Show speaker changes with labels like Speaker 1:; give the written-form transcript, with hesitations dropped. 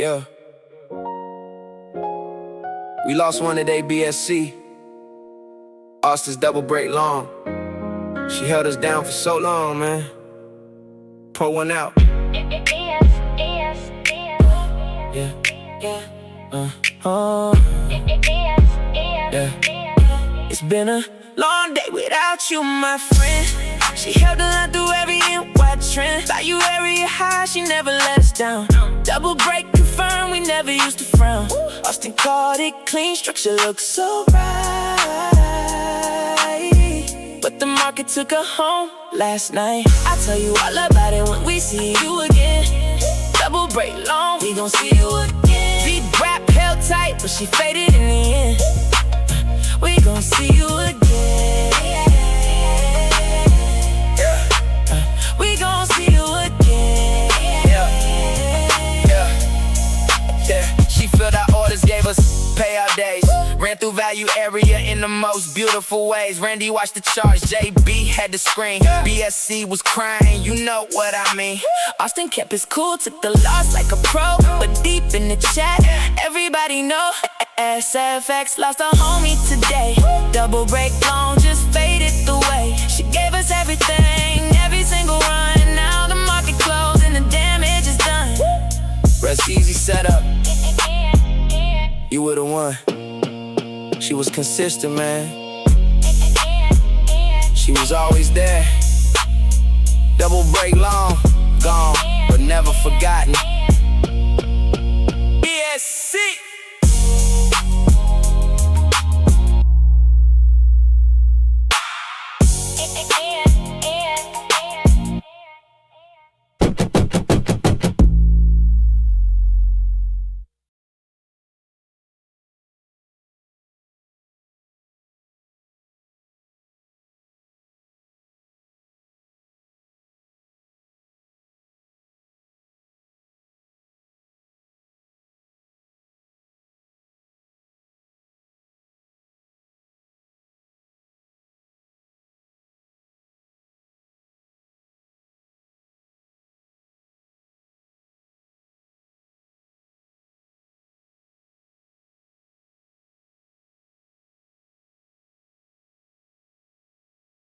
Speaker 1: Yeah. We lost one today, BSC. Austin's double break long. She held us down for so long, man. Pour one out. Yeah. Yeah. It's been a long day without you, my friend. She held the line through every NY trend. Thought you area high, she never let us down. Double break confirmed, we never used to frown. Austin called it clean, structure looks so right. But the market took her home last night. I'll tell you all about it when we see you again. Double break long, we gon' see you again. Beat rap held tight, but she faded in the end. We gon' see you again. We gon' see you again. Yeah. She filled our orders, gave us payout days. Ran through value area in the most beautiful ways. Randy watched the charts, JB had the screen. BSC was crying, you know what I mean. Austin kept his cool, took the loss like a pro. But deep in the chat, everybody know ASFX lost a homie today. Double break long, just faded away. She gave us everything, every single run. Now the market closed and the damage is done. Rest easy setup. You would've won. She was consistent, man. She was always there. Double break long, gone, but never forgotten.